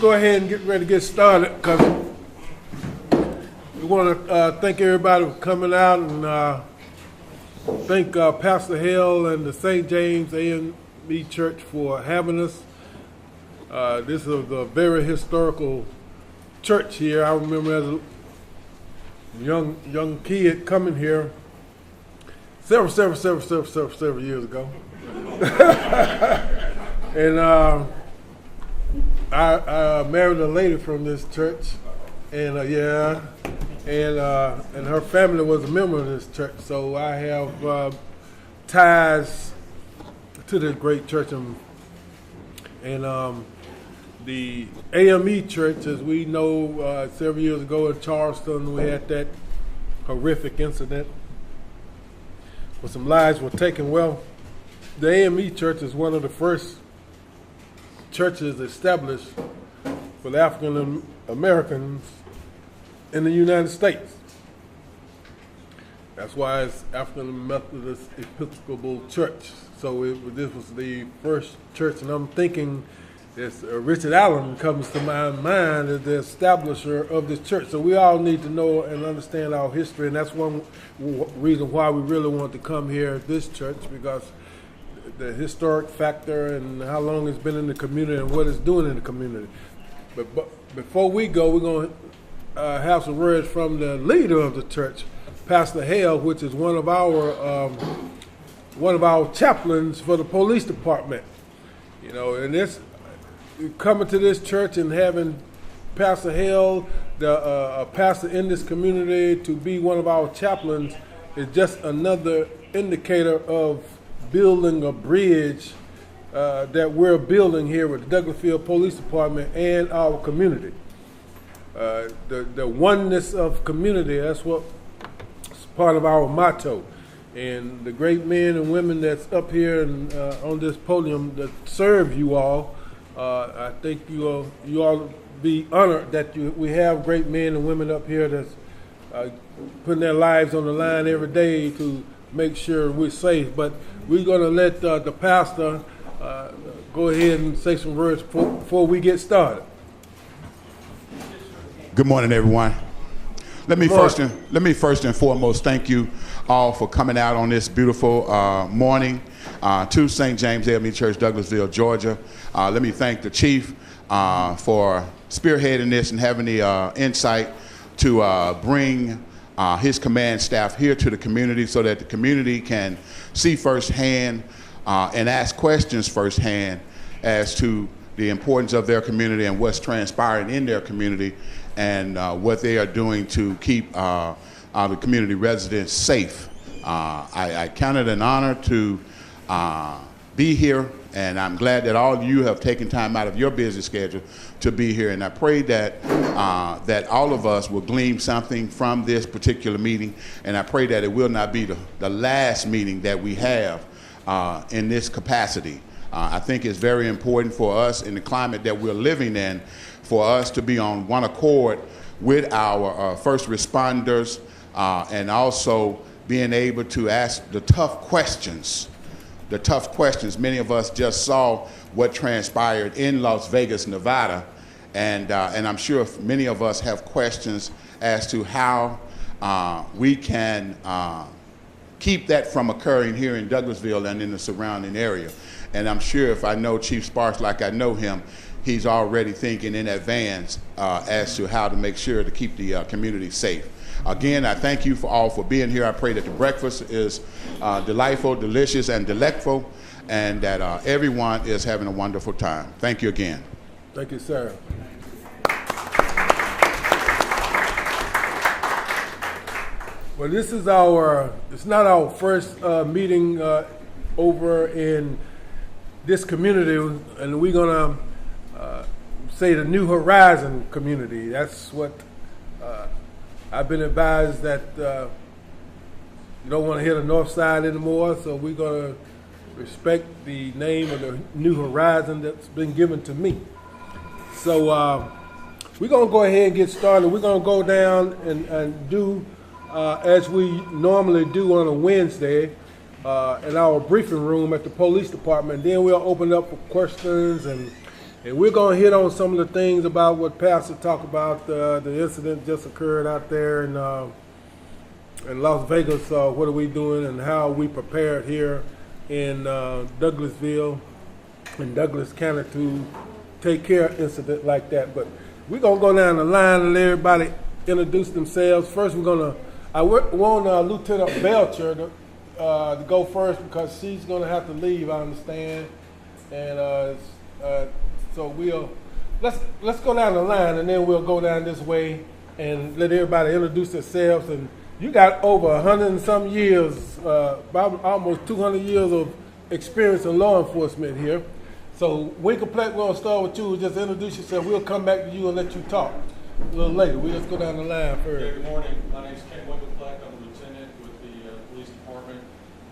go ahead and get ready to get started because we want to thank everybody for coming out and thank Pastor Hale and the St. James AME Church for having us. This is a very historical church here. I remember as a young kid coming here several years ago. And I married a lady from this church, and and her family was a member of this church. So I have ties to this great church, and the AME Church, as we know, several years ago in Charleston, we had that horrific incident where some lives were taken. Well, the AME Church is one of the first churches established for the African Americans in the United States. That's why it's African Methodist Episcopal Church. So this was the first church, and I'm thinking Richard Allen comes to my mind as the establisher of this church. So we all need to know and understand our history, and that's one reason why we really want to come here at this church, because the historic factor and how long it's been in the community and what it's doing in the community. But before we go, we're going to have some words from the leader of the church, Pastor Hale, which is one of our chaplains for the police department. You know, and this coming to this church and having Pastor Hale, a pastor in this community, to be one of our chaplains is just another indicator of building a bridge that we're building here with the Douglasville Police Department and our community. The oneness of community, that's what's part of our motto. And the great men and women that's up here and on this podium that serve you all, I think you all be honored that we have great men and women up here that's putting their lives on the line every day to make sure we're safe. But we're going to let the pastor go ahead and say some words before we get started. Good morning, everyone. Let me first and foremost thank you all for coming out on this beautiful morning to St. James AME Church, Douglasville, Georgia. Let me thank the chief for spearheading this and having the insight to bring his command staff here to the community so that the community can see firsthand and ask questions firsthand as to the importance of their community and what's transpiring in their community and what they are doing to keep the community residents safe. I count it an honor to be here, and I'm glad that all of you have taken time out of your busy schedule to be here, and I pray that that all of us will glean something from this particular meeting, and I pray that it will not be the last meeting that we have in this capacity. I think it's very important for us in the climate that we're living in for us to be on one accord with our first responders and also being able to ask the tough questions. Many of us just saw what transpired in Las Vegas, Nevada, and I'm sure many of us have questions as to how we can keep that from occurring here in Douglasville and in the surrounding area. And I'm sure if I know Chief Sparks like I know him, he's already thinking in advance as to how to make sure to keep the community safe. Again, I thank you all for being here. I pray that the breakfast is delightful, delicious, and delectful, and that everyone is having a wonderful time. Thank you again. Thank you, sir. Well, it's not our first meeting over in this community, and we're going to say the New Horizon community. That's what I've been advised that you don't want to hear the North Side anymore, so we're going to respect the name of the New Horizon that's been given to me. So we're going to go ahead and get started. We're going to go down and do as we normally do on a Wednesday in our briefing room at the police department. Then we'll open up for questions and And we're going to hit on some of the things about what Pastor talked about, the incident just occurred out there in Las Vegas. What are we doing and how we prepared here in Douglasville and Douglas County to take care of incident like that. But we're going to go down the line and let everybody introduce themselves. First, I want Lieutenant Belcher to go first because she's going to have to leave, I understand. And so let's go down the line, and then we'll go down this way and let everybody introduce themselves. And you got over 100 and some years, about almost 200 years of experience in law enforcement here. So we're going to start with you. Just introduce yourself. We'll come back to you and let you talk a little later. We'll just go down the line first. Yeah, good morning. My name is Ken Winklepleck. I'm a lieutenant with the police department.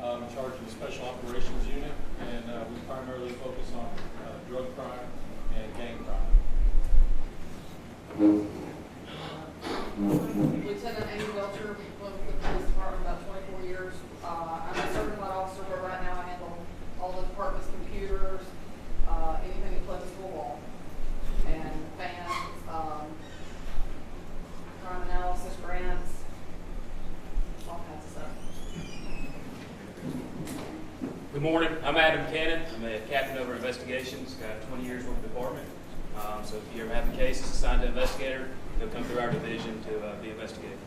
I'm in charge of the special operations unit, and we primarily focus on drug crime and gang crime. Lieutenant AME Church, with the police department about 24 years. I'm a certified officer, but right now I handle all the department's computers, anything that plugs to a wall, and fans, crime analysis, grants, all kinds of stuff. Good morning. I'm Adam Cannon. I'm a captain over investigations. Got 20 years with the department. So if you ever have a case that's assigned to an investigator, they'll come through our division to be investigated.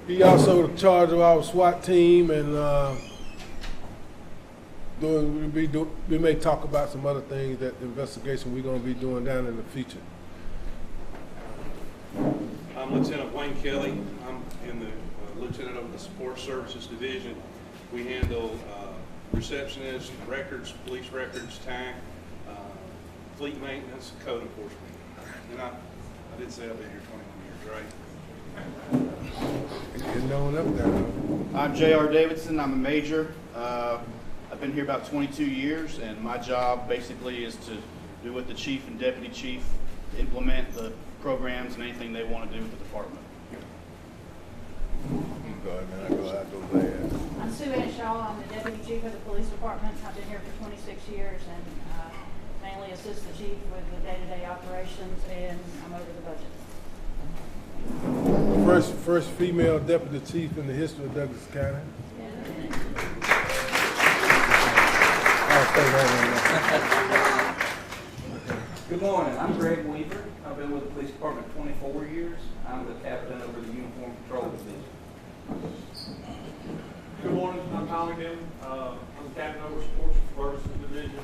He also in charge of our SWAT team, and we may talk about some other things that the investigation we're going to be doing down in the future. I'm Lieutenant Wayne Kelly. I'm in the lieutenant of the support services division. We handle receptionists, records, police records, TAC, fleet maintenance, code enforcement. And I did say I've been here 21 years, right? Getting on up there. I'm J.R. Davidson. I'm a major. I've been here about 22 years, and my job basically is to do what the chief and deputy chief implement the programs and anything they want to do with the department. Go ahead, man. I go there. I'm Sue Ann Shaw. I'm the deputy chief of the police department. I've been here for 26 years and mainly assist the chief with the day-to-day operations, and I'm over the budget. First female deputy chief in the history of Douglas County. Good morning. I'm Greg Weaver. I've been with the police department 24 years. I'm the captain over the uniform patrol division. Good morning. I'm Tommy Dim. I'm the captain over sports services division.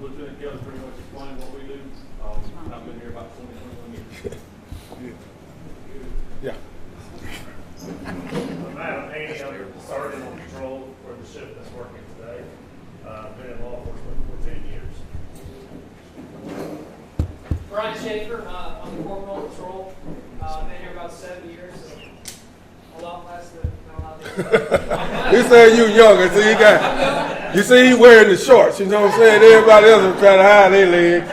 Lieutenant Kelly pretty much explained what we do. I've been here about 21 years. Yeah. I'm Adam Haney. I'm the sergeant on patrol for the shift that's working today. Been in law enforcement for 10 years. Brian Schaefer, I'm the corporal on patrol. Been here about 7 years. So a lot less than He said you younger, so you see he wearing the shorts, you know what I'm saying? Everybody else is trying to hide their legs.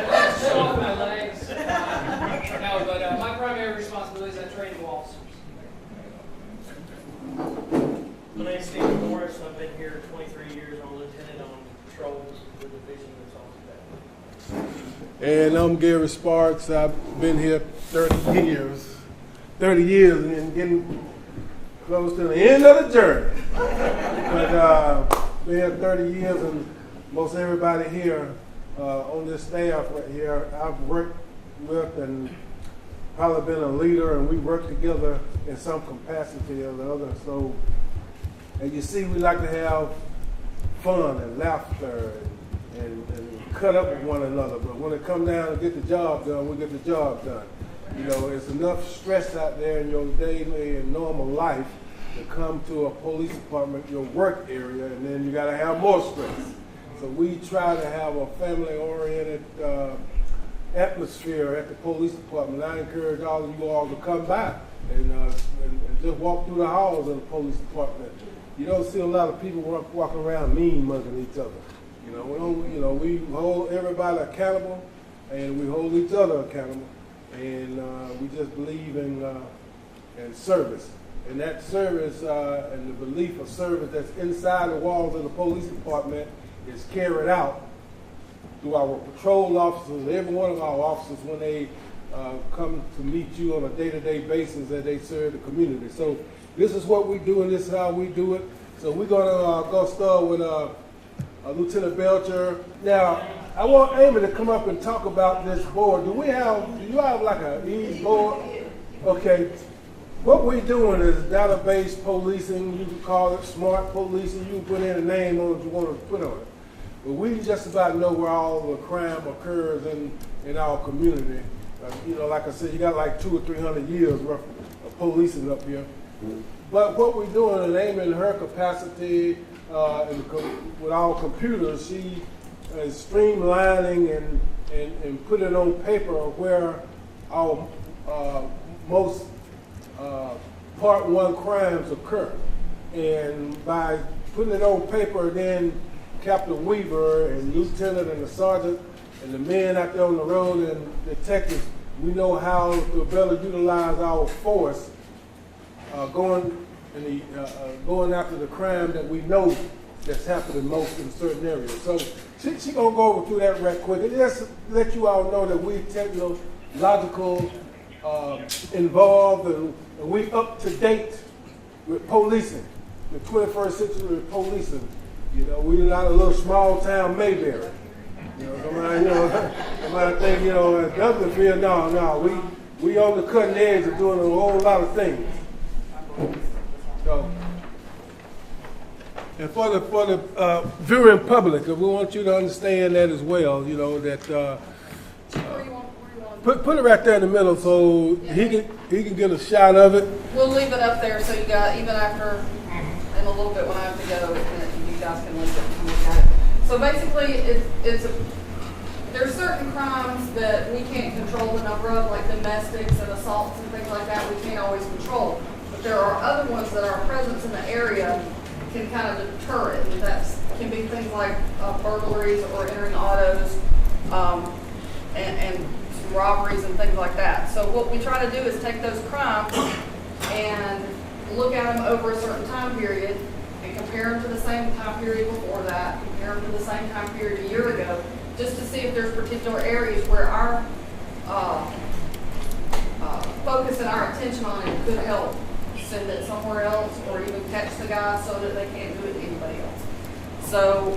show off my legs. No, but my primary responsibility is I train new officers. My name's Stephen Morris. I've been here 23 years. I'm a lieutenant on patrol with the division that's on today. And I'm Gary Sparks. I've been here 30 years. 30 years and getting close to the end of the journey. But been here 30 years, and most everybody here on this staff right here, I've worked with and probably been a leader, and we work together in some capacity or the other. So, and you see, we like to have fun and laughter and cut up with one another. But when it comes down to get the job done, we get the job done. You know, it's enough stress out there in your daily and normal life to come to a police department, your work area, and then you got to have more stress. So we try to have a family-oriented atmosphere at the police department. I encourage all of you all to come by and just walk through the halls of the police department. You don't see a lot of people walking around mean-mugging each other. You know, we hold everybody accountable, and we hold each other accountable, and we just believe in service. And that service and the belief of service that's inside the walls of the police department is carried out through our patrol officers, every one of our officers when they come to meet you on a day-to-day basis that they serve the community. So this is what we do, and this is how we do it. So we're gonna go start with Lieutenant Belcher. Now, I want Amy to come up and talk about this board. Do you have like a ease board? Okay. What we're doing is database policing. You can call it smart policing. You can put in a name on it you want to put on it. But we just about know where all the crime occurs in our community. You know, like I said, you got like 200 or 300 years worth of policing up here. But what we're doing, and Amy in her capacity with our computers, she is streamlining and putting on paper where our most Part 1 crimes occur. And by putting it on paper, then Captain Weaver and Lieutenant and the Sergeant and the men out there on the road and detectives, we know how to better utilize our force going after the crime that we know that's happening most in certain areas. So she gonna go over through that right quick and just let you all know that we technological involved and we up to date with policing, the 21st century policing. You know, we're not a little small town Mayberry. You know, somebody think, Douglasville, no, we on the cutting edge of doing a whole lot of things. So, and for the viewing public, we want you to understand that as well. You know that put it right there in the middle so he can get a shot of it. We'll leave it up there so you got even after in a little bit when I have to go, you guys can look at it. So basically, there's certain crimes that we can't control the number of, like domestics and assaults and things like that. We can't always control. But there are other ones that our presence in the area can kind of deter it. And that can be things like burglaries or entering autos and robberies and things like that. So what we try to do is take those crimes and look at them over a certain time period and compare them to the same time period before that, compare them to the same time period a year ago, just to see if there's particular areas where our focus and our attention on it could help send it somewhere else or even catch the guy so that they can't do it to anybody else. So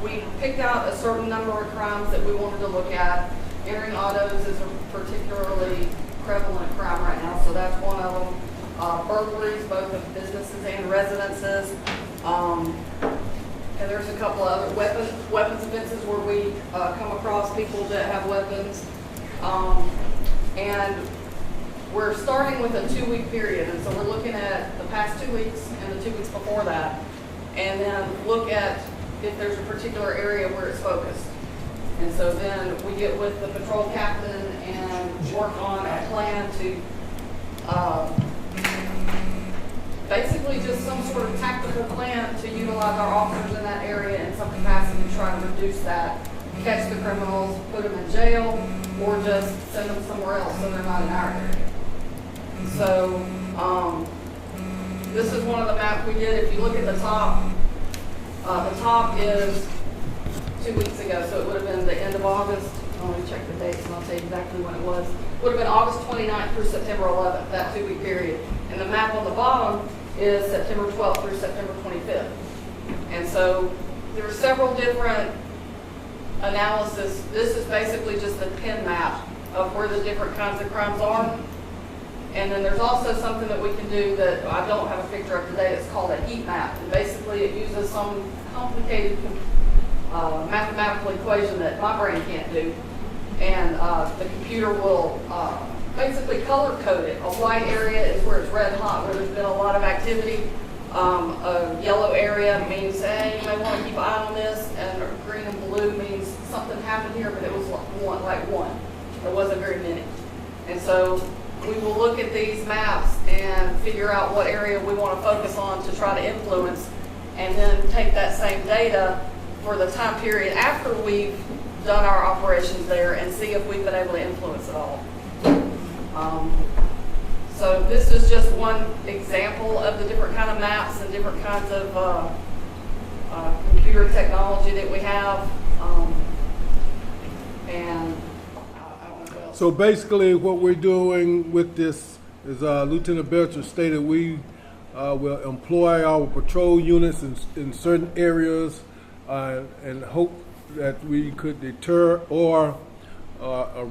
we picked out a certain number of crimes that we wanted to look at. Entering autos is a particularly prevalent crime right now, so that's one of them. Burglaries, both of businesses and residences. And there's a couple of other weapons offenses where we come across people that have weapons. And we're starting with a 2-week period. And so we're looking at the past 2 weeks and the 2 weeks before that. And then look at if there's a particular area where it's focused. And so then we get with the patrol captain and work on a plan to basically just some sort of tactical plan to utilize our officers in that area in some capacity to try to reduce that, catch the criminals, put them in jail, or just send them somewhere else so they're not in our area. So this is one of the maps we did. If you look at the top is 2 weeks ago, so it would have been the end of August. Let me check the dates and I'll tell you exactly when it was. It would have been August 29th through September 11th, that 2-week period. And the map on the bottom is September 12th through September 25th. And so there are several different analysis. This is basically just a pin map of where the different kinds of crimes are. And then there's also something that we can do that I don't have a picture of today. It's called a heat map. And basically it uses some complicated mathematical equation that my brain can't do. And the computer will basically color code it. A white area is where it's red hot, where there's been a lot of activity. A yellow area means, hey, you may want to keep an eye on this. And green and blue means something happened here, but it was like one. There wasn't very many. And so we will look at these maps and figure out what area we want to focus on to try to influence, and then take that same data for the time period after we've done our operations there and see if we've been able to influence it all. So this is just one example of the different kind of maps and different kinds of computer technology that we have. and I don't know what else. So basically, what we're doing with this is Lieutenant Belcher stated we will employ our patrol units in certain areas and hope that we could deter or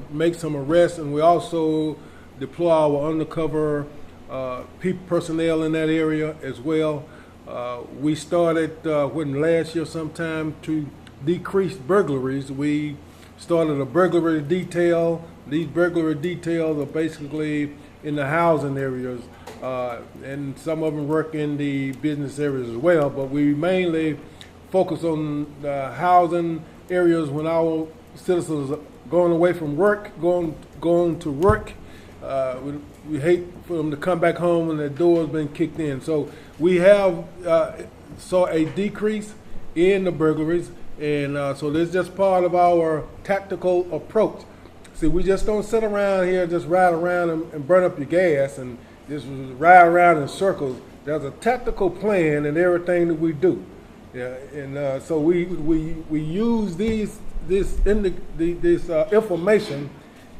make some arrests, and we also deploy our undercover personnel in that area as well. We started last year sometime to decrease burglaries. We started a burglary detail. These burglary details are basically in the housing areas, and some of them work in the business areas as well, but we mainly focus on the housing areas when our citizens are going away from work, going to work. We hate for them to come back home when their door's been kicked in. So we have saw a decrease in the burglaries, and so this is just part of our tactical approach. See, we just don't sit around here, just ride around and burn up your gas and just ride around in circles. There's a tactical plan in everything that we do. Yeah, and so we use this information,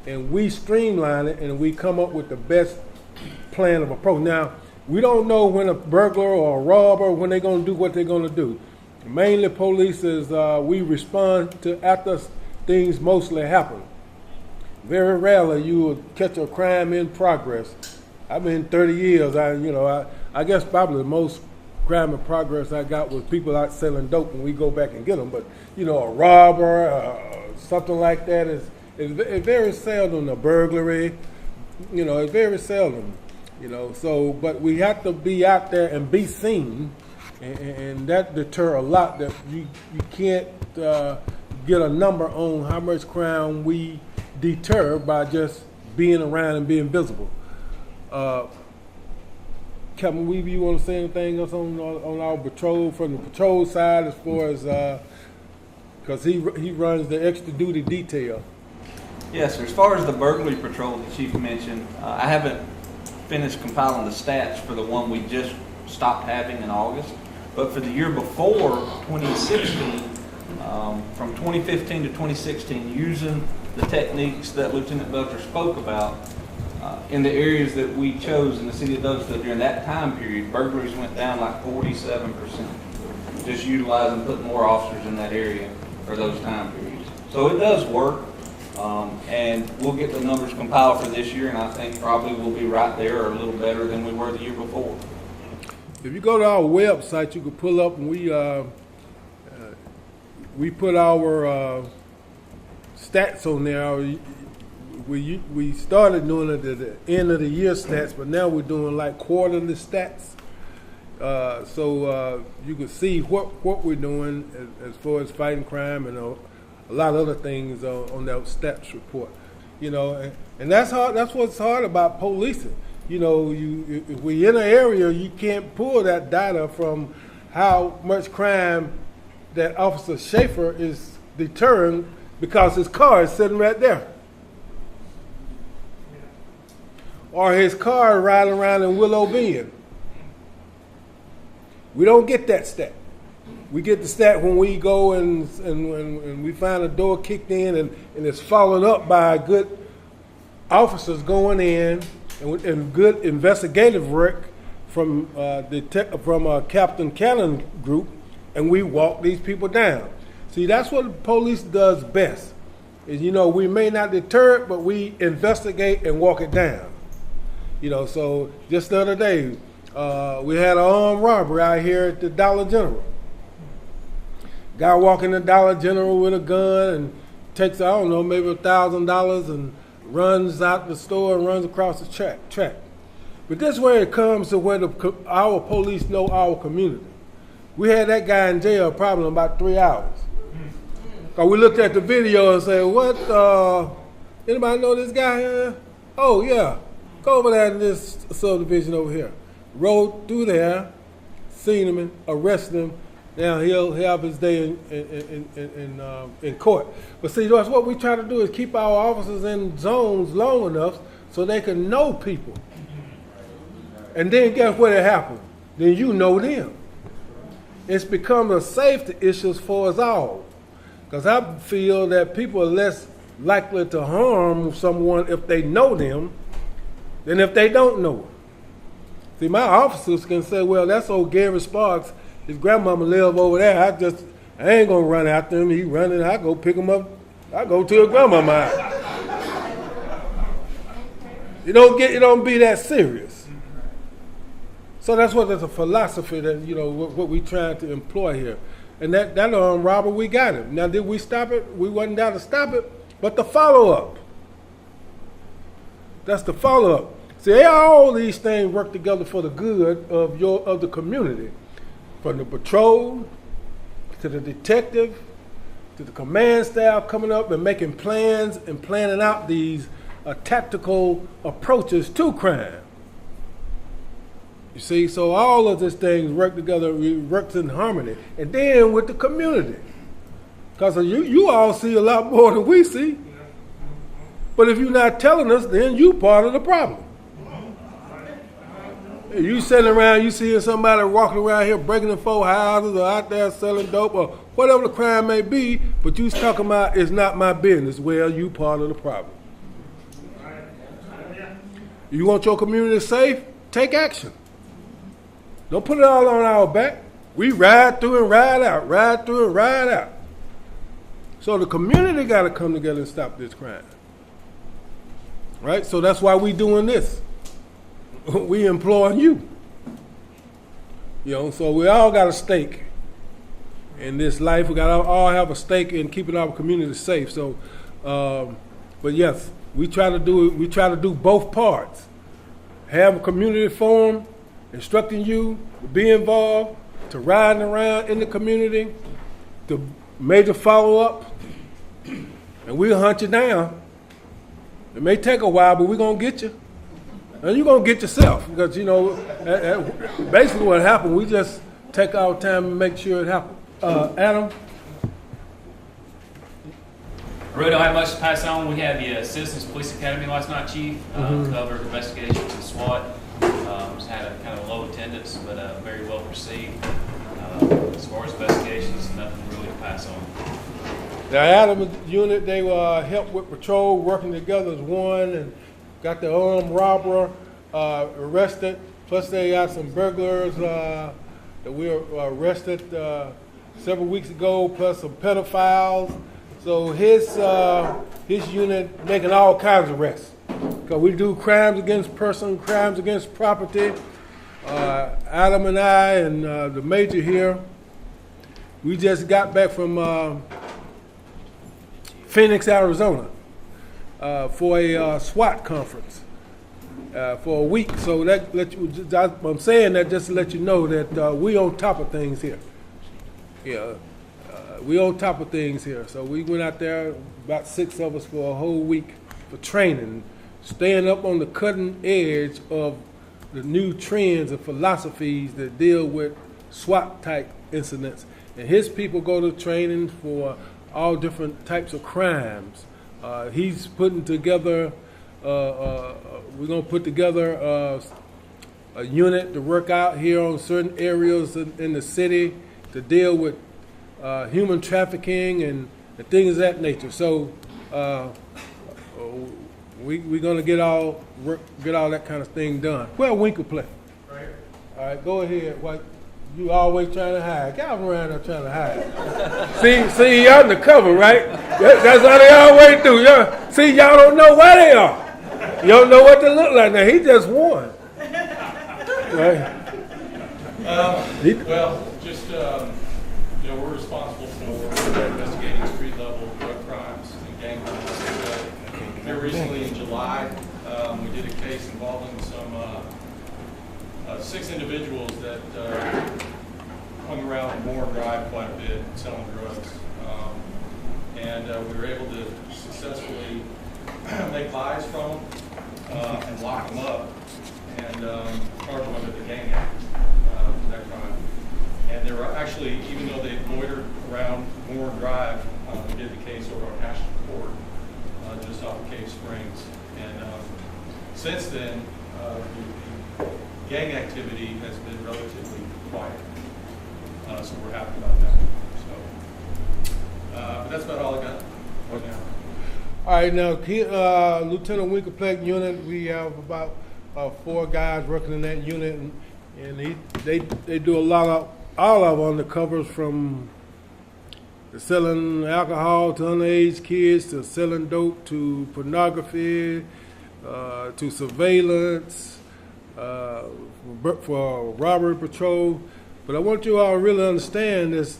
and we streamline it, and we come up with the best plan of approach. Now, we don't know when a burglar or a robber, when they're going to do what they're going to do. Mainly police is we respond to after things mostly happen. Very rarely you will catch a crime in progress. I've been 30 years. I guess probably the most crime in progress I got was people out selling dope when we go back and get them. But a robber, something like that is very seldom. A burglary, it's very seldom. So but we have to be out there and be seen, and that deter a lot. That you can't get a number on how much crime we deter by just being around and being visible. Captain Weaver, you want to say anything else on our patrol, from the patrol side, as far as because he runs the extra duty detail? Yes, sir. As far as the burglary patrol the chief mentioned, I haven't finished compiling the stats for the one we just stopped having in August, but for the year before, 2016, from 2015 to 2016, using the techniques that Lieutenant Belcher spoke about, in the areas that we chose in the city of Douglasville during that time period, burglaries went down like 47%, just utilizing, putting more officers in that area for those time periods. So it does work, and we'll get the numbers compiled for this year, and I think probably we'll be right there or a little better than we were the year before. If you go to our website, you can pull up, and we put our stats on there. We started doing it at the end of the year stats, but now we're doing like quarterly stats. So you can see what we're doing as far as fighting crime and a lot of other things on that stats report. And that's hard. That's what's hard about policing. If we're in an area, you can't pull that data from how much crime that Officer Schaefer is deterring because his car is sitting right there. Or his car riding around in Willow Bend. We don't get that stat. We get the stat when we go and we find a door kicked in and it's followed up by good officers going in and good investigative work from Captain Cannon group, and we walk these people down. See, that's what the police does best. Is we may not deter it, but we investigate and walk it down. So just the other day, we had an armed robbery out here at the Dollar General. Guy walking the Dollar General with a gun and takes, maybe $1,000 and runs out the store and runs across the track. But this is where it comes to where our police know our community. We had that guy in jail probably in about 3 hours. Cause we looked at the video and said, what, anybody know this guy here? Oh yeah. Go over there to this subdivision over here. Rode through there, seen him, and arrested him. Now he'll have his day in court. But see, that's what we try to do is keep our officers in zones long enough so they can know people. And then guess what happens? Then you know them. It's become a safety issue for us all. Because I feel that people are less likely to harm someone if they know them than if they don't know them. See, my officers can say, well, that's old Gary Sparks. His grandmama live over there. I ain't gonna run after him. He running. I go pick him up. I go to his grandmama house. You don't be that serious. So that's a philosophy that, what we trying to employ here. And that robber, we got him. Now, did we stop it? We wasn't down to stop it, but the follow-up. That's the follow-up. See, all these things work together for the good of the community. From the patrol, to the detective, to the command staff coming up and making plans and planning out these tactical approaches to crime. You see, so all of these things work together, works in harmony. And then with the community. Because you all see a lot more than we see. But if you're not telling us, then you part of the problem. You sitting around, you seeing somebody walking around here breaking in 4 houses or out there selling dope or whatever the crime may be, but you talking about it's not my business. Well, you part of the problem. You want your community safe? Take action. Don't put it all on our back. We ride through and ride out, ride through and ride out. So the community got to come together and stop this crime. Right? So that's why we doing this. We employing you. So we all got a stake in this life. We got to all have a stake in keeping our community safe. So, but yes, we try to do both parts. Have a community forum, instructing you to be involved, to riding around in the community, to major follow-up, and we'll hunt you down. It may take a while, but we're going to get you. And you're going to get yourself because, basically what happened, we just take our time and make sure it happens. Adam? I really don't have much to pass on. We had the Citizens Police Academy last night, Chief. Covered investigations and SWAT. Just had a kind of low attendance, but very well received. As far as investigations, nothing really to pass on. The Adam unit, they helped with patrol, working together as one, and got the armed robber arrested. Plus, they got some burglars that we arrested several weeks ago, plus some pedophiles. So his unit making all kinds of arrests. Because we do crimes against person, crimes against property. Adam and I and the major here, we just got back from Phoenix, Arizona for a SWAT conference for a week. So I'm saying that just to let you know that we on top of things here. We on top of things here. So we went out there, about 6 of us, for a whole week for training, staying up on the cutting edge of the new trends and philosophies that deal with SWAT-type incidents. And his people go to training for all different types of crimes. He's putting together, we're going to put together a unit to work out here on certain areas in the city to deal with human trafficking and things of that nature. So we're going to get all that kind of thing done. Well, Winkle play. Right. All right, go ahead. What you always trying to hide? Get around there trying to hide. see, y'all undercover, right? That's how they always do. See, y'all don't know where they are. You don't know what they look like. Now he just won. Right. We're responsible for investigating street-level drug crimes and gang crimes. Here recently in July, we did a case involving some 6 individuals that hung around Moore Drive quite a bit selling drugs. And we were able to successfully make buys from them and lock them up and charge them under the Gang Act for that crime. And they were actually, even though they loitered around Moore Drive, we did the case over on Ashton Court, just off of Cave Springs. And since then, the gang activity has been relatively quiet. So we're happy about that. So, but that's about all I got right now. All right, now, Lieutenant Winkelpleck unit, we have about 4 guys working in that unit, and they do a lot of, all of undercovers, from selling alcohol to underage kids, to selling dope, to pornography, to surveillance, for robbery patrol. But I want you all to really understand this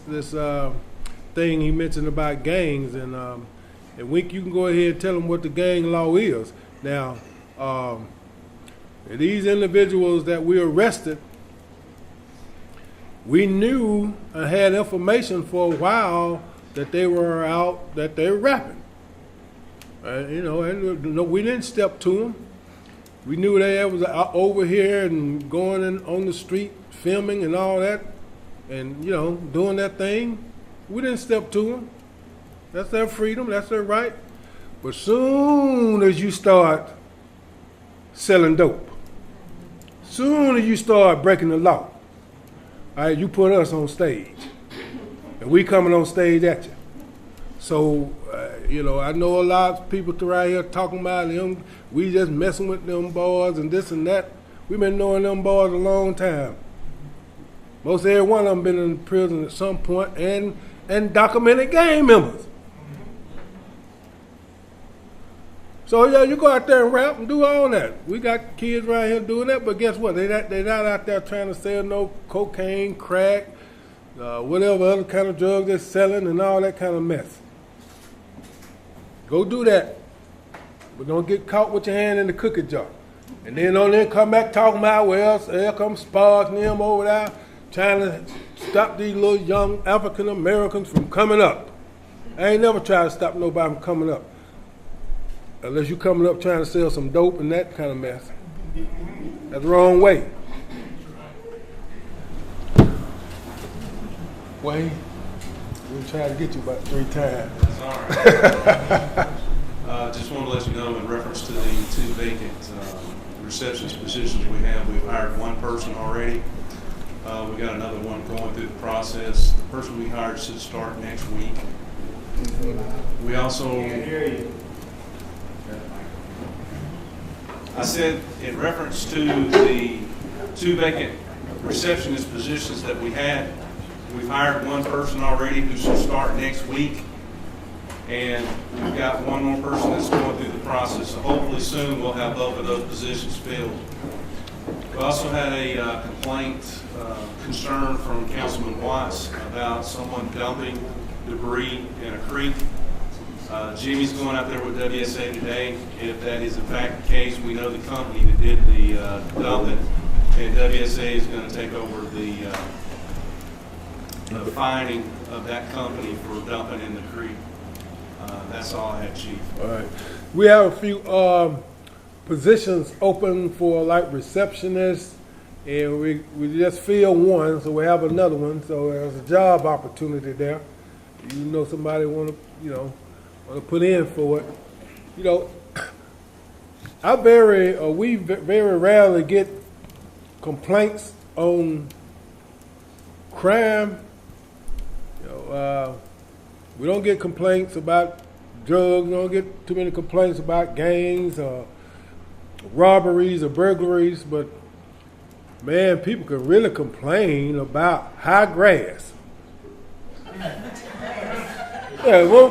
thing he mentioned about gangs, and Wink, you can go ahead and tell them what the gang law is. Now, these individuals that we arrested, we knew and had information for a while that they were out, that they were rapping. And we didn't step to them. We knew they was over here and going on the street filming and all that, and doing that thing. We didn't step to them. That's their freedom. That's their right. But soon as you start selling dope, soon as you start breaking the law, all right, you put us on stage, and we coming on stage at you. So, I know a lot of people around here talking about them. We just messing with them boys and this and that. We've been knowing them boys a long time. Most every one of them been in prison at some point, and documented gang members. So yeah, you go out there and rap and do all that. We got kids around here doing that, but guess what? They not out there trying to sell no cocaine, crack, whatever other kind of drugs they're selling, and all that kind of mess. Go do that, but don't get caught with your hand in the cookie jar. And then come back talking about, well, here comes Sparks and them over there trying to stop these little young African Americans from coming up. I ain't never tried to stop nobody from coming up. Unless you coming up trying to sell some dope and that kind of mess. That's the wrong way. Wayne, we tried to get you about 3 times. That's all right. Just want to let you know, in reference to the 2 vacant receptionist positions we have, we've hired 1 person already. We got another one going through the process. The person we hired should start next week. We also... I said, in reference to the 2 vacant receptionist positions that we had, we've hired 1 person already who should start next week. And we've got 1 more person that's going through the process. So hopefully soon we'll have both of those positions filled. We also had a complaint, concern from Councilman Watts about someone dumping debris in a creek. Jimmy's going out there with WSA today. If that is in fact the case, we know the company that did the dumping, and WSA is going to take over the fining of that company for dumping in the creek. That's all I have, Chief. All right. We have a few positions open for like receptionists, and we just filled 1, so we have another one. So there's a job opportunity there. Somebody want to put in for it. We very rarely get complaints on crime. We don't get complaints about drugs. We don't get too many complaints about gangs or robberies or burglaries. But man, people can really complain about high grass.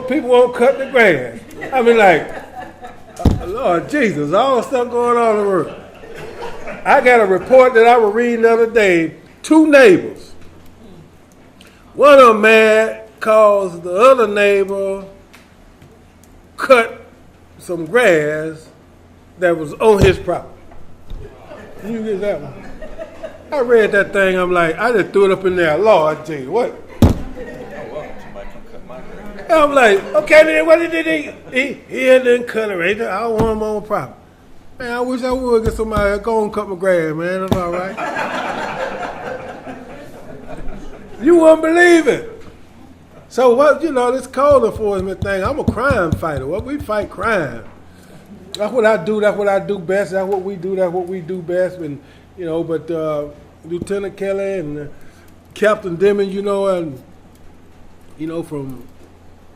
People won't cut the grass. I mean, Lord Jesus, all the stuff going on in the world. I got a report that I was reading the other day. 2 neighbors. One of them mad because the other neighbor cut some grass that was on his property. You get that one? I read that thing. I'm like, I just threw it up in there. Lord Jesus, what? I'm like, okay, then what did he didn't cut it right there. I don't want him on property. Man, I wish I would get somebody to go and cut my grass, man. That's all right. You wouldn't believe it. So what, this code enforcement thing, I'm a crime fighter. We fight crime. That's what I do. That's what I do best. That's what we do. That's what we do best. And, but Lieutenant Kelly and Captain Deming, and, from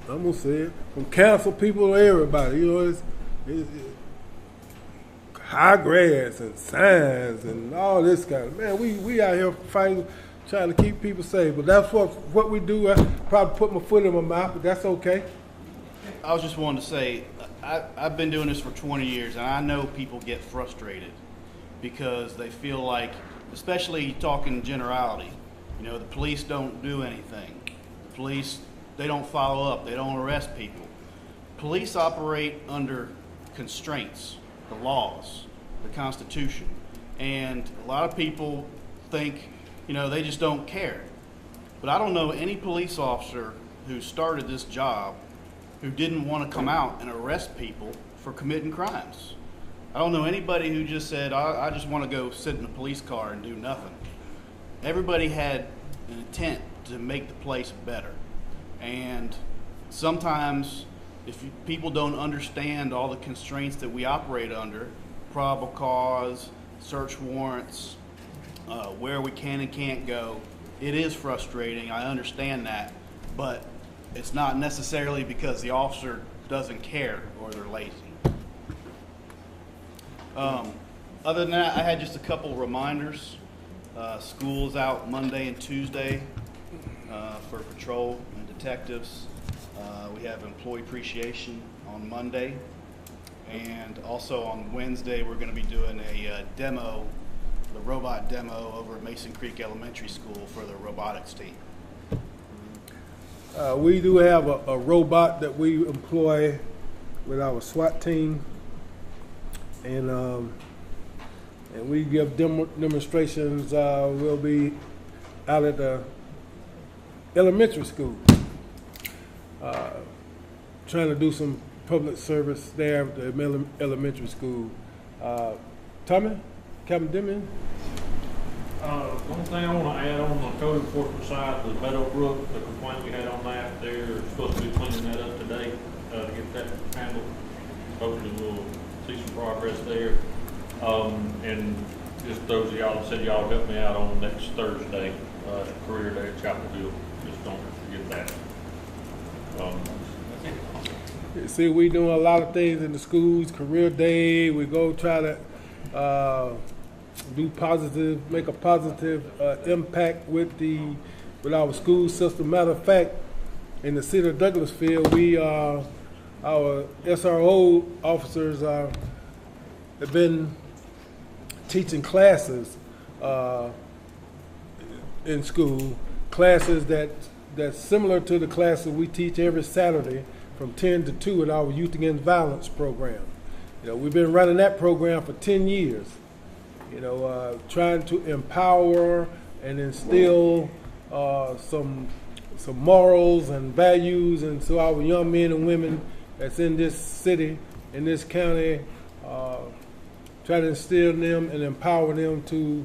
I'm gonna say it, from council people to everybody. You know, it's high grads and signs and all this kind of, man, we out here fighting, trying to keep people safe. But that's what we do. I probably put my foot in my mouth, but that's okay. I was just wanting to say, I've been doing this for 20 years, and I know people get frustrated because they feel like, especially talking generality, you know, the police don't do anything. The police, they don't follow up. They don't arrest people. Police operate under constraints, the laws, the Constitution. And a lot of people think, you know, they just don't care. But I don't know any police officer who started this job who didn't want to come out and arrest people for committing crimes. I don't know anybody who just said, I just want to go sit in a police car and do nothing. Everybody had an intent to make the place better. And sometimes if people don't understand all the constraints that we operate under, probable cause, search warrants, where we can and can't go, it is frustrating. I understand that, but it's not necessarily because the officer doesn't care or they're lazy. Other than that, I had just a couple reminders. School's out Monday and Tuesday for patrol and detectives. We have employee appreciation on Monday. And also on Wednesday, we're going to be doing a demo, the robot demo over at Mason Creek Elementary School for the robotics team. We do have a robot that we employ with our SWAT team, and we give demonstrations. We'll be out at the elementary school, trying to do some public service there at the elementary school. Tommy, Captain Dimon? One thing I want to add on the code enforcement side, the Meadowbrook, the complaint we had on that, they're supposed to be cleaning that up today to get that handled. Hopefully we'll see some progress there. And just those of y'all that said y'all help me out on next Thursday, career day at Chapelville. Just don't forget that. See, we doing a lot of things in the schools, career day. We go try to make a positive impact with our school system. Matter of fact, in the city of Douglasville, our SRO officers have been teaching classes in school, classes that's similar to the classes we teach every Saturday from 10 to 2 in our Youth Against Violence program. You know, we've been running that program for 10 years. You know, trying to empower and instill some morals and values into our young men and women that's in this city, in this county, try to instill in them and empower them to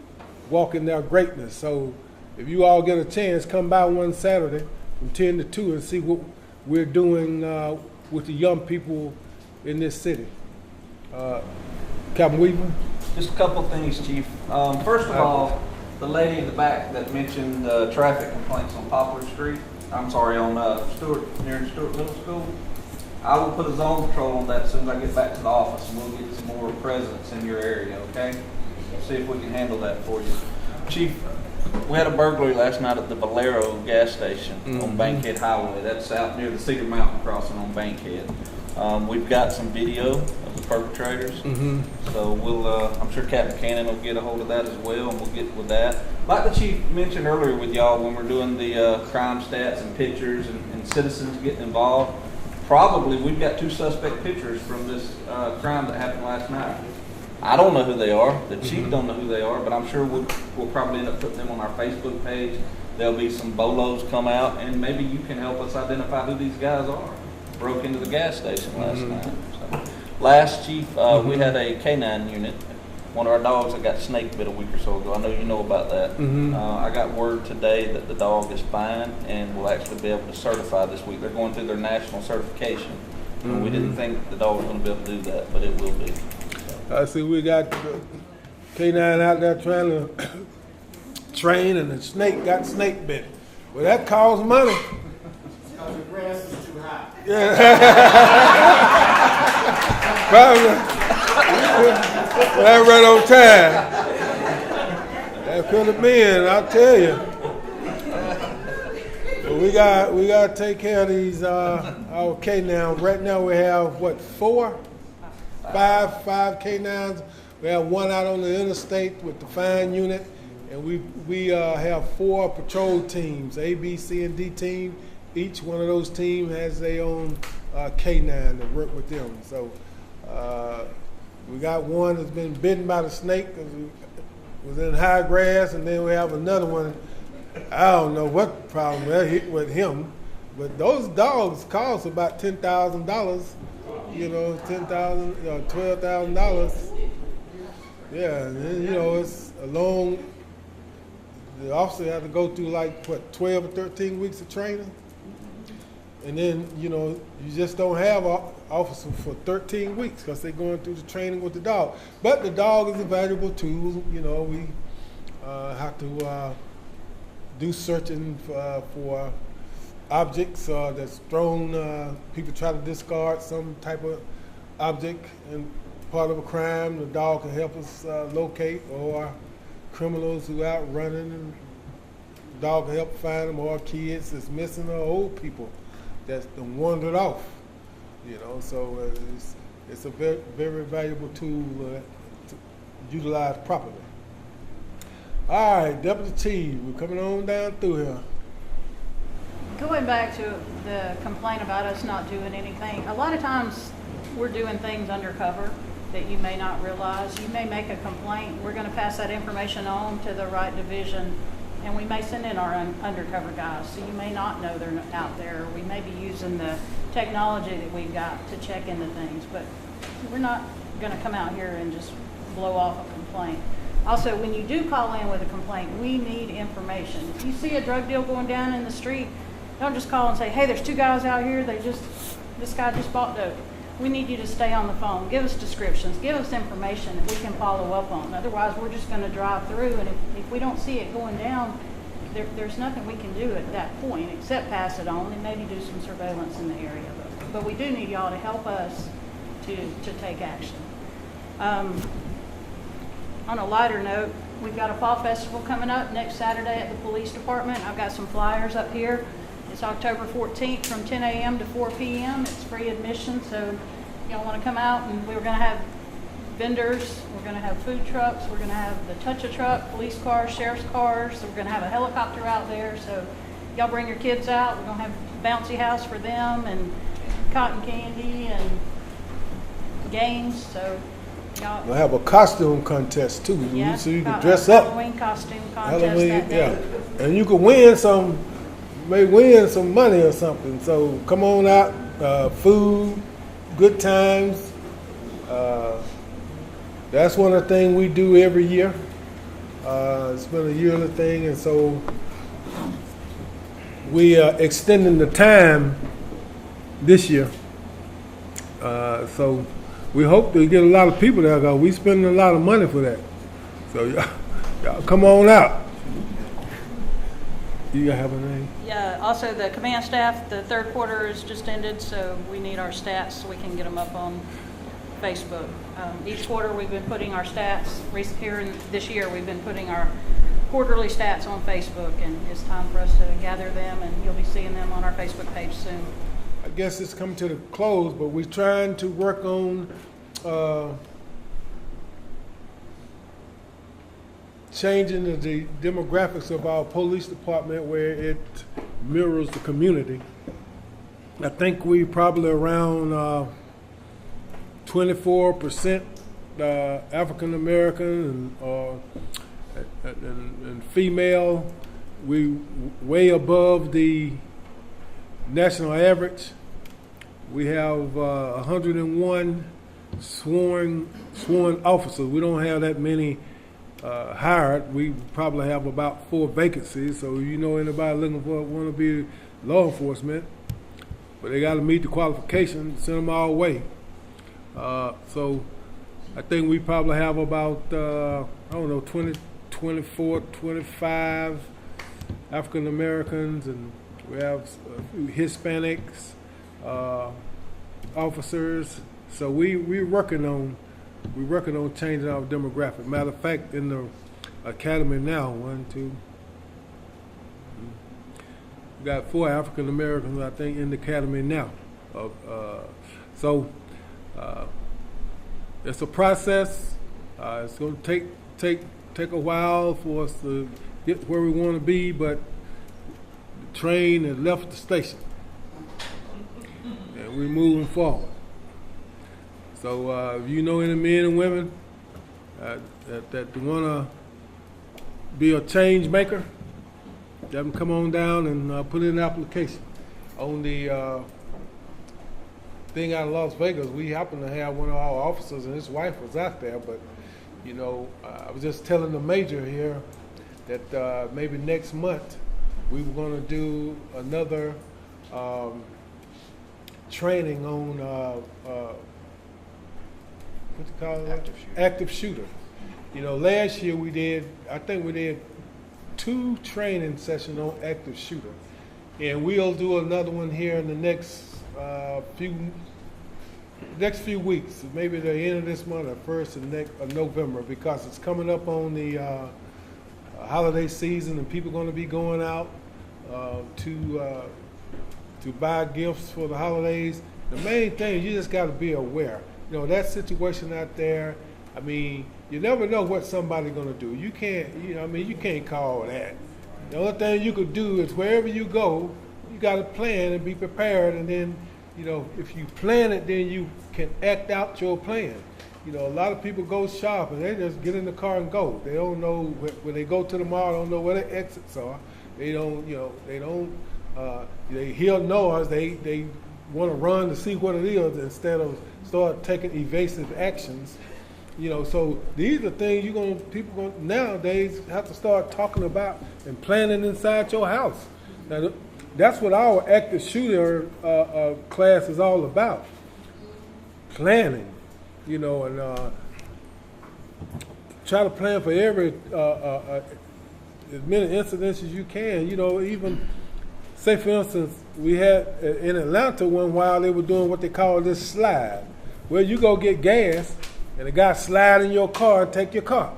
walk in their greatness. So if you all get a chance, come by one Saturday from 10 to 2 and see what we're doing with the young people in this city. Captain Weaver? Just a couple things, Chief. First of all, the lady in the back that mentioned traffic complaints on Poplar Street, I'm sorry, on near Stewart Middle School, I will put a zone patrol on that as soon as I get back to the office, and we'll get some more presence in your area, okay? See if we can handle that for you. Chief, we had a burglary last night at the Valero gas station on Bankhead Highway. That's out near the Cedar Mountain crossing on Bankhead. We've got some video of the perpetrators, so we'll. I'm sure Captain Cannon will get a hold of that as well, and we'll get with that. Like the Chief mentioned earlier with y'all, when we're doing the crime stats and pictures and citizens getting involved, probably we've got 2 suspect pictures from this crime that happened last night. I don't know who they are. The Chief don't know who they are, but I'm sure we'll probably end up putting them on our Facebook page. There'll be some bolos come out, and maybe you can help us identify who these guys are. Broke into the gas station last night. So, last, Chief, we had a K9 unit. One of our dogs that got snake bit a week or so ago. I know you know about that. I got word today that the dog is fine and will actually be able to certify this week. They're going through their national certification. And we didn't think the dog was going to be able to do that, but it will be. I see we got K9 out there trying to train, and the snake got snake bit. Well, that costs money. Because the grass is too high. Probably. That right on time. That could have been, I'll tell you. But we got to take care of these. Okay, now right now we have what, five K9s. We have one out on the interstate with the fine unit, and we have 4 patrol teams, A, B, C, and D team. Each one of those teams has their own K9 to work with them. So we got one that's been bitten by the snake because it was in high grass, and then we have another one. I don't know what the problem with him, but those dogs cost about $10,000. You know, $10,000, $12,000. Yeah, and then, you know, it's a long. The officer had to go through like what, 12 or 13 weeks of training, and then you know you just don't have an officer for 13 weeks because they're going through the training with the dog. But the dog is a valuable tool. You know, we have to do searching for objects that's thrown. People try to discard some type of object and part of a crime. The dog can help us locate, or criminals who out running, and the dog can help find them, or kids that's missing, or old people that's wandered off. You know, so it's a very, very valuable tool to utilize properly. All right, Deputy Chief, we're coming on down through here. Going back to the complaint about us not doing anything, a lot of times we're doing things undercover that you may not realize. You may make a complaint, we're going to pass that information on to the right division, and we may send in our undercover guys, so you may not know they're out there. We may be using the technology that we've got to check into things, but we're not going to come out here and just blow off a complaint. Also, when you do call in with a complaint, we need information. If you see a drug deal going down in the street, don't just call and say, hey, there's 2 guys out here, this guy just bought dope. We need you to stay on the phone. Give us descriptions. Give us information that we can follow up on. Otherwise, we're just going to drive through, and if we don't see it going down, there's nothing we can do at that point except pass it on and maybe do some surveillance in the area. But we do need y'all to help us to take action. On a lighter note, we've got a fall festival coming up next Saturday at the police department. I've got some flyers up here. It's October 14th from 10 a.m. to 4 p.m. It's free admission, so y'all want to come out, and we're going to have vendors, we're going to have food trucks, we're going to have the touch-a-truck, police cars, sheriff's cars, so we're going to have a helicopter out there, so y'all bring your kids out. We're going to have a bouncy house for them and cotton candy and games, so y'all. We'll have a costume contest too, Yeah, so you can dress up. Halloween costume contest Halloween, that day. yeah. And you can win some, may win some money or something. So come on out, food, good times. That's one of the things we do every year. It's been a yearly thing, and so we are extending the time this year. So we hope to get a lot of people there, because we spending a lot of money for that. So y'all come on out. You have a name? Yeah, also the command staff, the third quarter is just ended, so we need our stats so we can get them up on Facebook. Each quarter we've been putting our stats, this year we've been putting our quarterly stats on Facebook, and it's time for us to gather them, and you'll be seeing them on our Facebook page soon. I guess it's coming to the close, but we're trying to work on changing the demographics of our police department where it mirrors the community. I think we probably around 24% African American and female. We way above the national average. We have 101 sworn officers. We don't have that many hired. We probably have about 4 vacancies. So you know anybody looking for want to be law enforcement, but they got to meet the qualifications. Send them our way. So I think we probably have about 20, 24, 25 African Americans, and we have a few Hispanics, officers. So we're working on changing our demographic. Matter of fact, in the academy now, we got 4 African Americans, I think, in the academy now. So it's a process. It's going to take a while for us to get where we want to be, but the train has left the station, and we're moving forward. So if you know any men and women that want to be a change maker, have them come on down and put in an application. On the thing out of Las Vegas, we happen to have one of our officers and his wife was out there, but you know, I was just telling the major here that maybe next month we were going to do another training on what you call it? Active shooter. You know, last year I think we did 2 training sessions on active shooter, and we'll do another one here in the next few weeks, maybe the end of this month or first of November, because it's coming up on the holiday season, and people are going to be going out to buy gifts for the holidays. The main thing is you just got to be aware. You know, that situation out there, I mean, you never know what somebody's going to do. You can't, you can't call that. The only thing you could do is wherever you go, you got to plan and be prepared, and then, you know, if you plan it, then you can act out your plan. You know, a lot of people go shopping, they just get in the car and go. They don't know when they go to the mall, don't know where the exits are. They don't, they hear noise, they want to run to see what it is instead of start taking evasive actions. You know, so these are things people nowadays have to start talking about and planning inside your house. Now, that's what our active shooter class is all about. Planning, you know, and try to plan for every as many incidents as you can. You know, even say for instance, we had in Atlanta one while they were doing what they call this slide, where you go get gas and the guy slide in your car and take your car.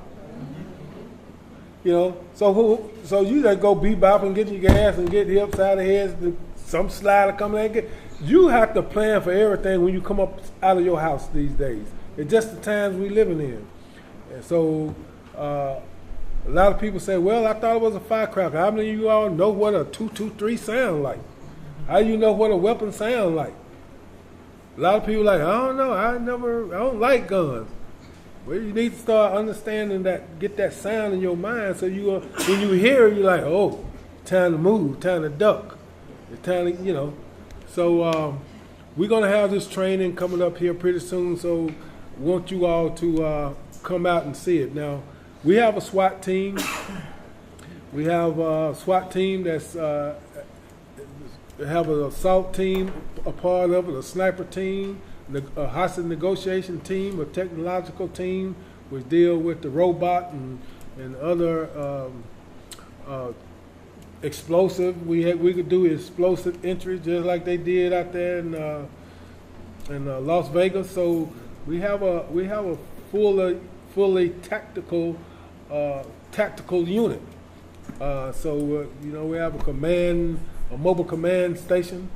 You know, so you just go bebop and get your gas and get the upside of heads, some slider coming in and get. You have to plan for everything when you come up out of your house these days. It's just the times we're living in. And so a lot of people say, well, I thought it was a firecracker. How many of you all know what a 223 sound like? How do you know what a weapon sound like? A lot of people are like, I don't know, I don't like guns. Well, you need to start understanding that, get that sound in your mind, so when you hear it, you're like, oh, time to move, time to duck. It's time to, you know. So we're going to have this training coming up here pretty soon, so we want you all to come out and see it. Now, we have a SWAT team. We have a SWAT team that's have an assault team, a part of it, a sniper team, a hostage negotiation team, a technological team, which deal with the robot and other explosive. We could do explosive entry just like they did out there in Las Vegas. So we have a fully tactical unit. So you know, we have a mobile command station,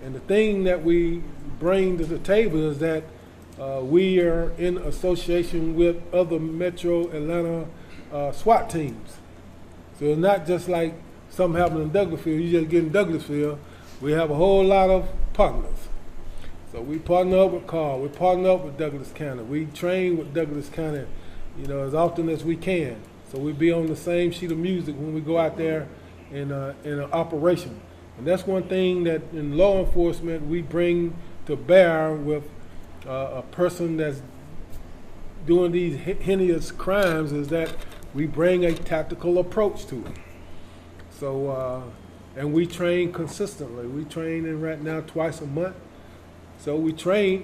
and the thing that we bring to the table is that we are in association with other Metro Atlanta SWAT teams. So it's not just like something happened in Douglasville, you just get in Douglasville. We have a whole lot of partners. So we partner up with Carl, we partner up with Douglas County, we train with Douglas County, you know, as often as we can. So we be on the same sheet of music when we go out there in an operation. And that's one thing that in law enforcement we bring to bear with a person that's doing these heinous crimes, is that we bring a tactical approach to it. So, and we train consistently. We train in right now twice a month. So we train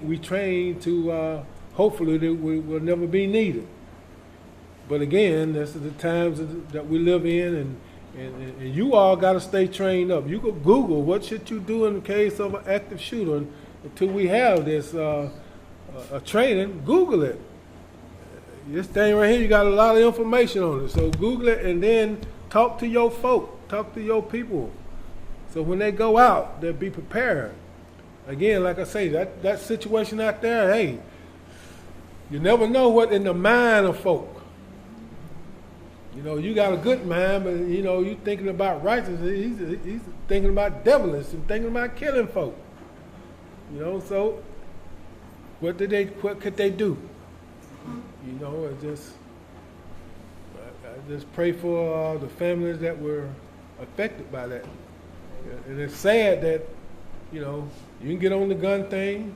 to hopefully that we will never be needed. But again, this is the times that we live in, And you all got to stay trained up. You could Google what should you do in the case of an active shooter until we have this training. Google it. This thing right here, you got a lot of information on it. So Google it and then talk to your folk, talk to your people. So when they go out, they'll be prepared. Again, like I say, that situation out there, hey, you never know what in the mind of folk. You know, you got a good mind, but you know, you thinking about righteousness, he's thinking about devilish and thinking about killing folk. You know, so what could they do? You know, I just pray for the families that were affected by that. And it's sad that, you know, you can get on the gun thing.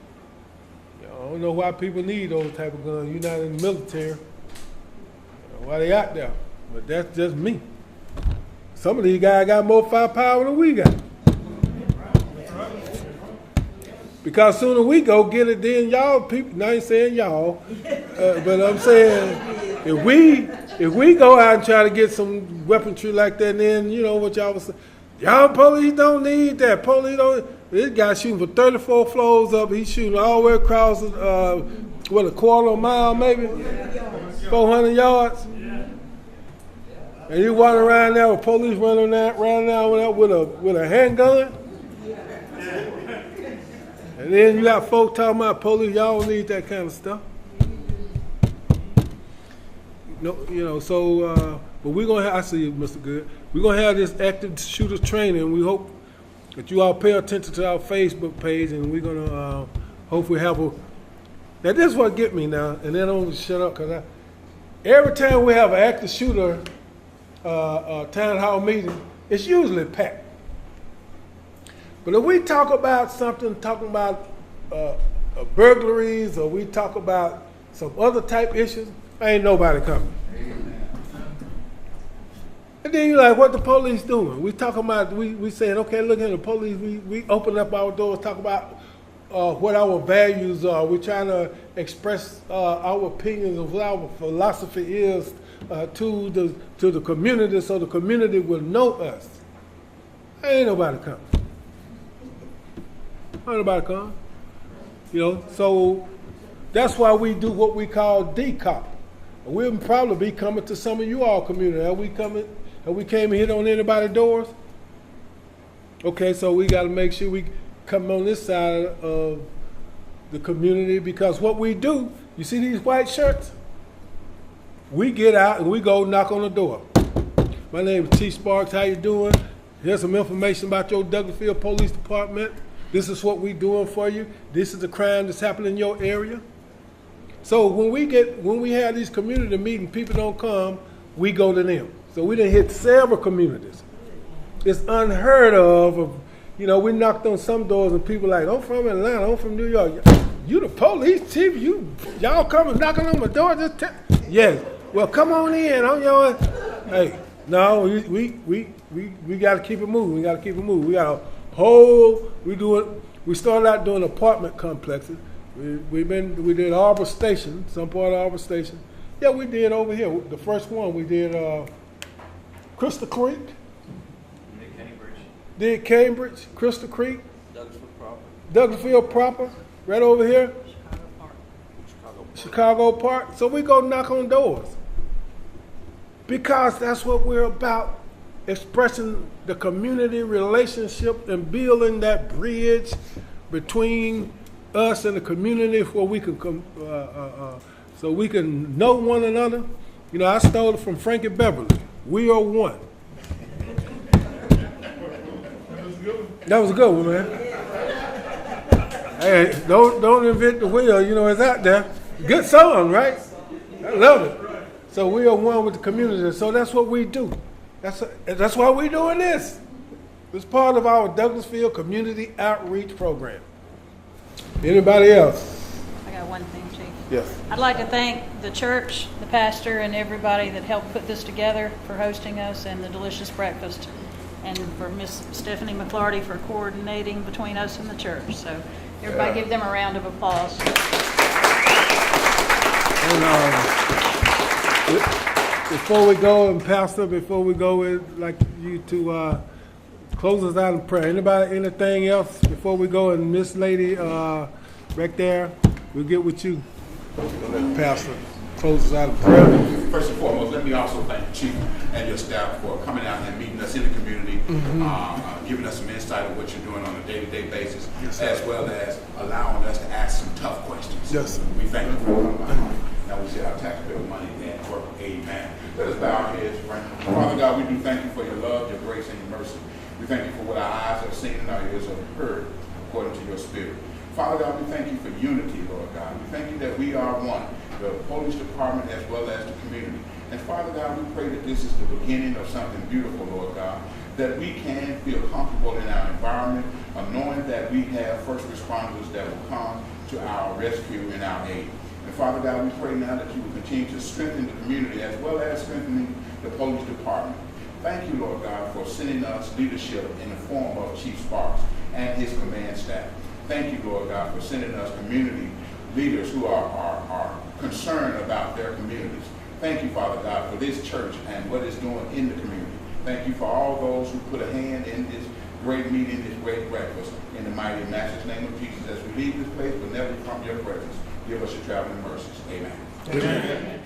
You know, I don't know why people need those type of guns. You're not in the military. You know, why they out there? But that's just me. Some of these guys got more firepower than we got. Because sooner we go get it, then y'all people. And I ain't saying y'all, but I'm saying if we go out and try to get some weaponry like that, then you know what y'all was saying. Y'all police don't need that. Police don't. This guy shooting for 34 floors up. He's shooting all the way across, what, a quarter of a mile, maybe 400 yards. And you walking around there with police running around with a handgun. And then you got folks talking about police. Y'all don't need that kind of stuff. No, you know. So, but we're gonna have. I see you, Mr. Good. We're gonna have this active shooter training. We hope that you all pay attention to our Facebook page, and we're gonna hopefully have a. Now this is what get me now, and then I'm gonna shut up because every time we have an active shooter town hall meeting, it's usually packed. But if we talk about something, talking about burglaries, or we talk about some other type issues, ain't nobody coming. And then you're like, what the police doing? We talking about, we saying, okay, look at the police, we open up our doors, talk about what our values are. We're trying to express our opinions of what our philosophy is to the community, so the community will know us. Ain't nobody coming. Ain't nobody coming. You know, so that's why we do what we call DCOP. We'll probably be coming to some of you all community. Have we came and hit on anybody's doors? Okay, so we got to make sure we come on this side of the community, because what we do, you see these white shirts? We get out and we go knock on the door. My name is T. Sparks. How you doing? Here's some information about your Douglasville Police Department. This is what we're doing for you. This is the crime that's happening in your area. So when we have these community meetings, people don't come, we go to them. So we done hit several communities. It's unheard of, you know, we knocked on some doors and people like, I'm from Atlanta, I'm from New York. You the police chief, y'all coming knocking on my door? Yes. Well, come on in. I'm your. Hey, no, we got to keep it moving. We got to keep it moving. We got a whole. We started out doing apartment complexes. We did Arbor Station, some part of Arbor Station. Yeah, we did over here. The first one we did Crystal Creek. Did Cambridge, Crystal Creek. Douglasville proper, right over here. Chicago Park. So we go knock on doors. Because that's what we're about, expressing the community relationship and building that bridge between us and the community where we can come, so we can know one another. You know, I stole it from Frankie Beverly. We are one. That was a good one, man. Hey, don't invent the wheel. You know, it's out there. Good song, right? I love it. So we are one with the community. So that's what we do. That's why we're doing this. It's part of our Douglasville Community Outreach Program. Anybody else? I got one thing, Chief. Yes. I'd like to thank the church, the pastor, and everybody that helped put this together for hosting us and the delicious breakfast, and for Miss Stephanie McClarty for coordinating between us and the church. So everybody give them a round of applause. And, before we go, and Pastor, before we go, like you to close us out in prayer. Anybody, anything else before we go? And Miss Lady back there, we'll get with you. Let Pastor close us out in prayer. First and foremost, let me also thank the Chief and your staff for coming out and meeting us in the community, giving us some insight of what you're doing on a day-to-day basis, as well as allowing us to ask some tough questions. Yes, sir. We thank you for coming. Now we see our taxpayer money at work. Amen. Let us bow our heads, right? Father God, we do thank you for your love, your grace, and your mercy. We thank you for what our eyes have seen and our ears have heard, according to your spirit. Father God, we thank you for unity, Lord God. We thank you that we are one, the police department as well as the community. And Father God, we pray that this is the beginning of something beautiful, Lord God, that we can feel comfortable in our environment of knowing that we have first responders that will come to our rescue and our aid. And Father God, we pray now that you will continue to strengthen the community as well as strengthening the police department. Thank you, Lord God, for sending us leadership in the form of Chief Sparks and his command staff. Thank you, Lord God, for sending us community leaders who are concerned about their communities. Thank you, Father God, for this church and what it's doing in the community. Thank you for all those who put a hand in this great meeting, this great breakfast. In the mighty and matchless name of Jesus, as we leave this place, but never from your presence, give us your traveling mercies. Amen. Amen.